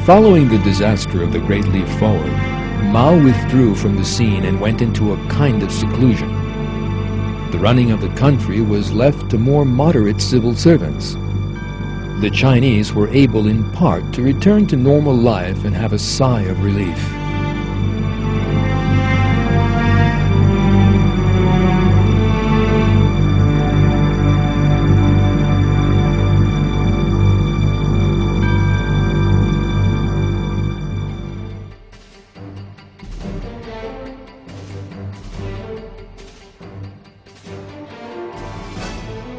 Following the disaster of the Great Leap Forward, Mao withdrew from the scene and went into a kind of seclusion. The running of the country was left to more moderate civil servants. The Chinese were able in part to return to normal life and have a sigh of relief.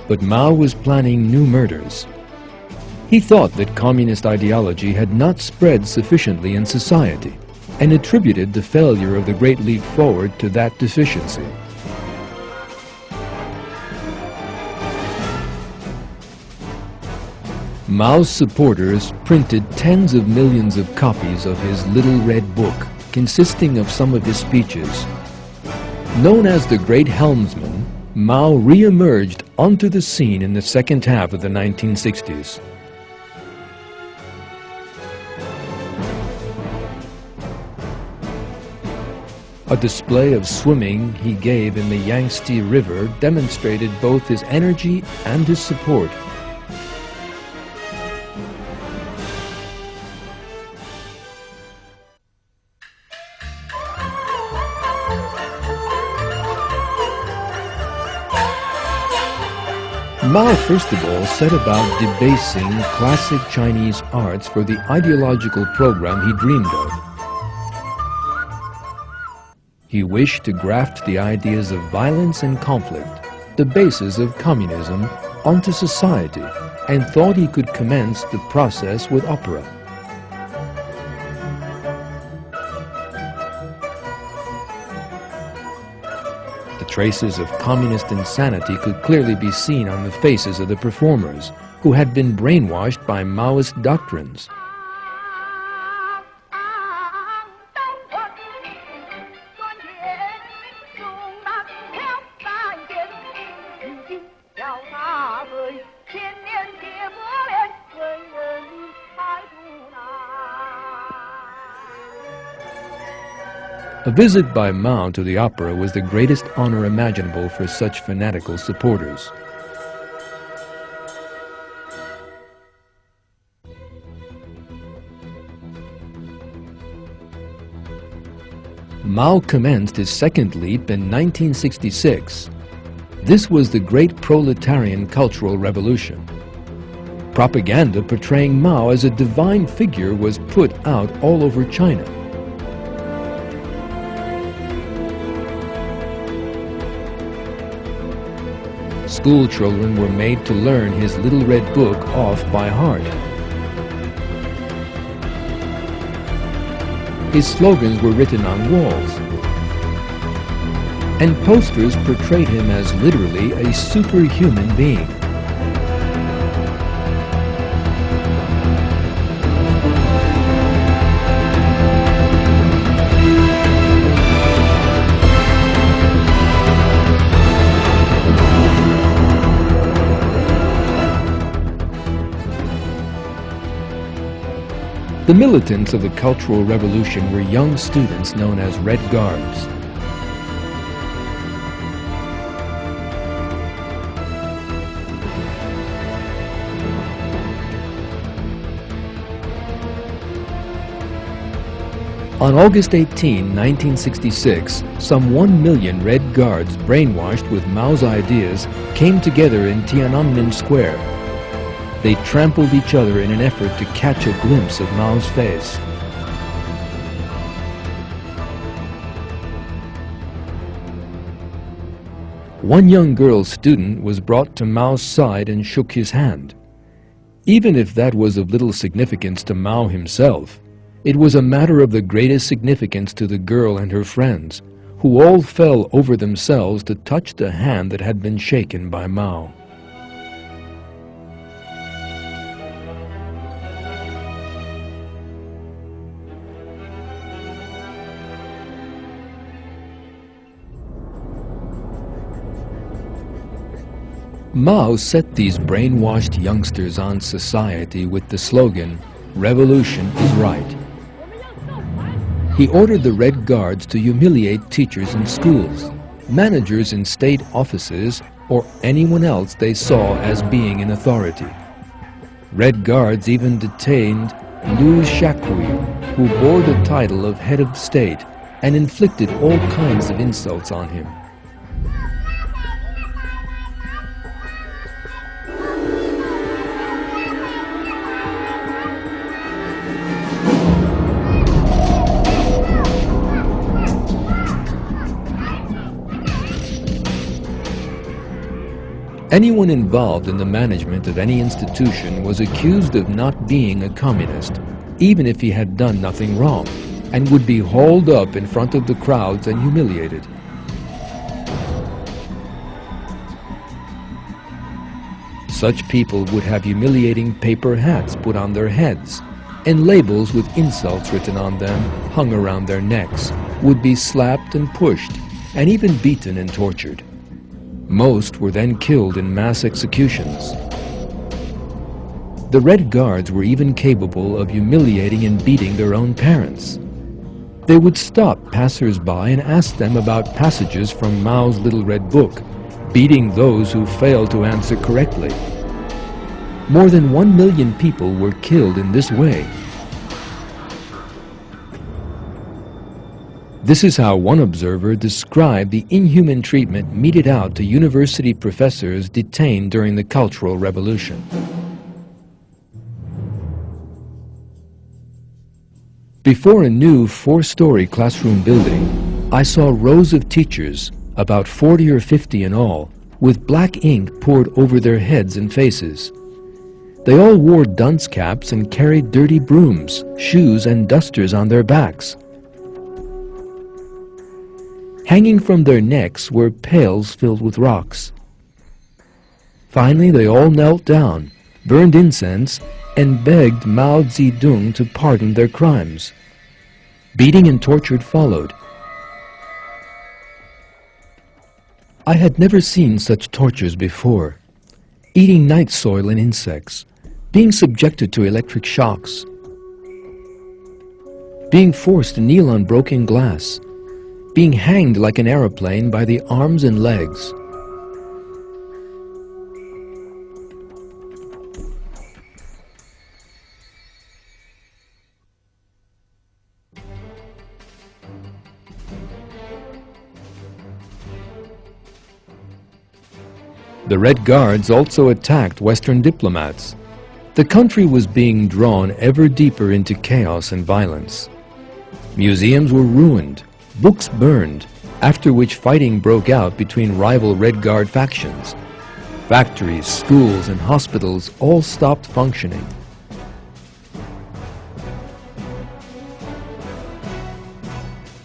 But Mao was planning new murders. He thought that communist ideology had not spread sufficiently in society and attributed the failure of the Great Leap Forward to that deficiency. Mao's supporters printed tens of millions of copies of his Little Red Book, consisting of some of his speeches. Known as the Great Helmsman, Mao re-emerged onto the scene in the second half of the 1960s. A display of swimming he gave in the Yangtze River demonstrated both his energy and his support. Mao first of all set about debasing classic Chinese arts for the ideological program he dreamed of. He wished to graft the ideas of violence and conflict, the basis of communism, onto society, and thought he could commence the process with opera. Traces of communist insanity could clearly be seen on the faces of the performers, who had been brainwashed by Maoist doctrines. A visit by Mao to the opera was the greatest honor imaginable for such fanatical supporters. Mao commenced his second leap in 1966. This was the great proletarian cultural revolution. Propaganda portraying Mao as a divine figure was put out all over China. School children were made to learn his Little Red Book off by heart. His slogans were written on walls, and posters portrayed him as literally a superhuman being. The militants of the Cultural Revolution were young students known as Red Guards. On August 18, 1966, some 1 million Red Guards brainwashed with Mao's ideas came together in Tiananmen Square. They trampled each other in an effort to catch a glimpse of Mao's face. One young girl student was brought to Mao's side and shook his hand. Even if that was of little significance to Mao himself, it was a matter of the greatest significance to the girl and her friends, who all fell over themselves to touch the hand that had been shaken by Mao. Mao set these brainwashed youngsters on society with the slogan, Revolution is right. He ordered the Red Guards to humiliate teachers in schools, managers in state offices, or anyone else they saw as being in authority. Red Guards even detained Liu Shaoqi, who bore the title of head of state, and inflicted all kinds of insults on him. Anyone involved in the management of any institution was accused of not being a communist, even if he had done nothing wrong, and would be hauled up in front of the crowds and humiliated. Such people would have humiliating paper hats put on their heads, and labels with insults written on them hung around their necks, would be slapped and pushed, and even beaten and tortured. Most were then killed in mass executions. The Red Guards were even capable of humiliating and beating their own parents. They would stop passers-by and ask them about passages from Mao's Little Red Book, beating those who failed to answer correctly. More than 1 million people were killed in this way. This is how one observer described the inhuman treatment meted out to university professors detained during the Cultural Revolution. Before a new 4-story classroom building, I saw rows of teachers, about 40 or 50 in all, with black ink poured over their heads and faces. They all wore dunce caps and carried dirty brooms, shoes, and dusters on their backs. Hanging from their necks were pails filled with rocks. Finally, they all knelt down, burned incense, and begged Mao Zedong to pardon their crimes. Beating and torture followed. I had never seen such tortures before. Eating night soil and insects, being subjected to electric shocks, being forced to kneel on broken glass, being hanged like an aeroplane by the arms and legs. The Red Guards also attacked Western diplomats. The country was being drawn ever deeper into chaos and violence. Museums were ruined, books burned, after which fighting broke out between rival Red Guard factions. Factories, schools, and hospitals all stopped functioning.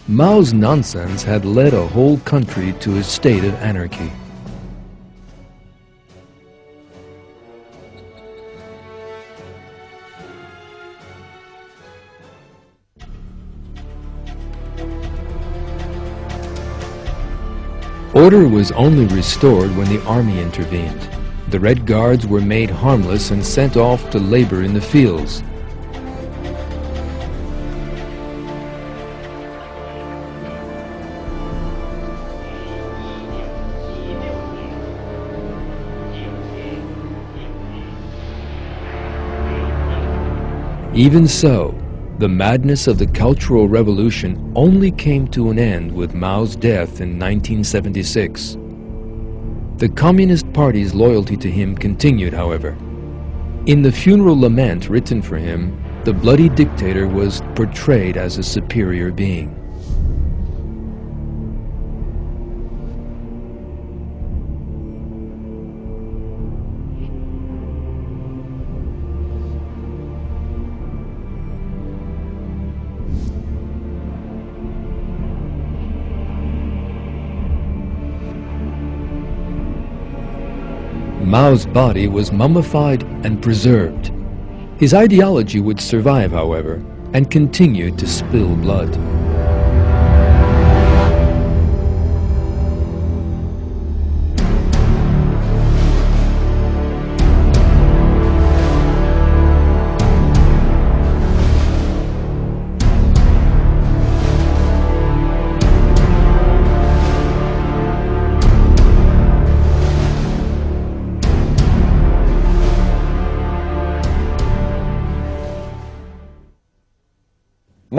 Mao's nonsense had led a whole country to a state of anarchy. Order was only restored when the army intervened. The Red Guards were made harmless and sent off to labor in the fields. Even so, the madness of the Cultural Revolution only came to an end with Mao's death in 1976. The Communist Party's loyalty to him continued, however. In the funeral lament written for him, the bloody dictator was portrayed as a superior being. Mao's body was mummified and preserved. His ideology would survive, however, and continued to spill blood.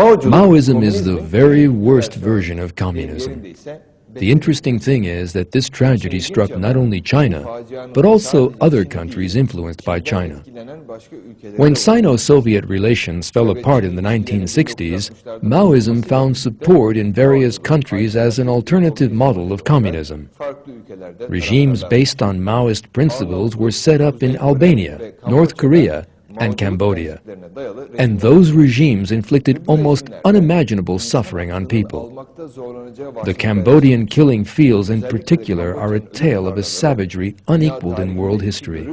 Maoism is the very worst version of communism. The interesting thing is that this tragedy struck not only China, but also other countries influenced by China. When Sino-Soviet relations fell apart in the 1960s, Maoism found support in various countries as an alternative model of communism. Regimes based on Maoist principles were set up in Albania, North Korea, and Cambodia. And those regimes inflicted almost unimaginable suffering on people. The Cambodian killing fields in particular are a tale of a savagery unequaled in world history.